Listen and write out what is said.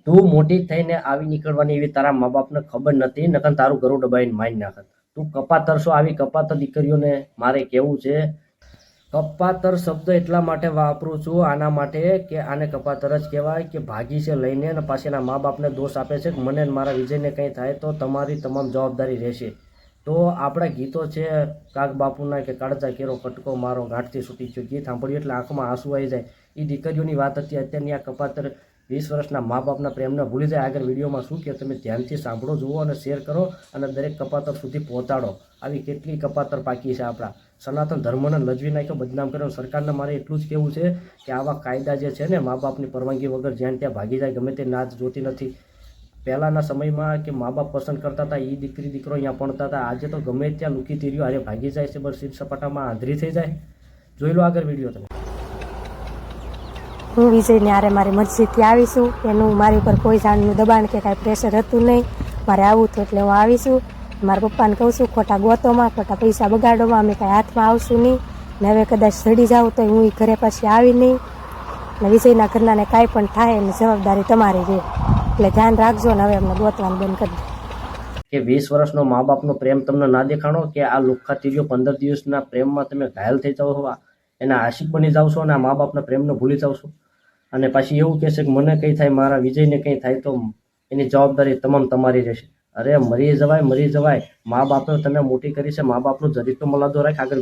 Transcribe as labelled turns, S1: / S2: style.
S1: તું મોટી થઈને આવી નીકળવાની એવી તારા મા બાપને ખબર નથી, નકર તારું ઘરું દબાઈને મારી નાખત. તું કપાતર છો, આવી કપાતર દીકરીઓને મારે કેવું છે. કપાતર શબ્દ એટલા માટે વાપરું છું આના માટે કે આને કપાતર જ કહેવાય કે ભાગી છે લઈને અને પાછી એના મા બાપને દોષ આપે છે કે મને મારા વિજયને કંઈ થાય તો તમારી તમામ જવાબદારી રહેશે. તો આપણા ગીતો છે કાગ બાપુના કે કાળજા કેરો કટકો મારો ગાંઠથી છૂટી ગયો ગીત સાંભળ્યું એટલે આંખમાં આંસુ આવી જાય. એ દીકરીઓની વાત હતી. અત્યારની આ કપાતર 20 વર્ષના મા બાપના પ્રેમને ભૂલી જાય. આગળ વિડીયોમાં શું કે તમે ધ્યાનથી સાંભળો, જુઓ અને શેર કરો અને દરેક કપાતર સુધી પહોંચાડો. આવી કેટલી કપાતર પાકી છે. આપણા સનાતન ધર્મને લજવી નાખ્યો, બદનામ કર્યો. સરકારને મારે એટલું જ કહેવું છે કે આવા કાયદા જે છે ને મા બાપની પરવાનગી વગર જ્યાં ત્યાં ભાગી જાય, ગમે તે નાચ જોતી નથી. પહેલાંના સમયમાં કે મા બાપ પસંદ કરતા હતા એ દીકરી દીકરો અહીંયા ભણતા હતા. આજે તો ગમે ત્યાં લુકી તીર્યો અરે ભાગી જાય છે, બસ સીટ સપાટામાં આંધળી થઈ જાય. જોઈ લો આગળ વિડીયો તમે.
S2: હું વિજયને આરે મારી મરજીથી આવીશું. એનું મારી ઉપર કોઈ જાણનું દબાણ કે કાંઈ પ્રેશર હતું નહીં. મારે આવું હતું એટલે હું આવીશું. મારા પપ્પાને કહું છું ખોટા ગોતોમાં, ખોટા પૈસા બગાડોમાં અમે કાંઈ હાથમાં આવશું નહીં. ને હવે કદાચ ચડી જાઉં તો હું ઘરે પાછી આવી નહીં. ને વિજયના ઘરનાને કાંઈ પણ થાય એની જવાબદારી તમારી રહે, એટલે ધ્યાન રાખજો. ને હવે અમને ગોતવાનું બંધ કરી દો.
S1: કે 20 વર્ષનો મા બાપનો પ્રેમ તમને ના દેખાણો કે આ લુખ્ખા તીર્યો 15 દિવસના પ્રેમમાં તમે ઘાયલ થઈ જાઓ છો, એના આશિક બની જાવ છો અને આ મા બાપના પ્રેમને ભૂલી જાવ છો. અને પાછી એવું કહેશે કે મને કંઈ થાય, મારા વિજયને કંઈ થાય તો એની જવાબદારી તમામ તમારી રહેશે. અરે મરી જવાય. મા બાપે તને મોટી કરી છે, મા બાપનું જરીક તો મલાદો રાખ. આગળ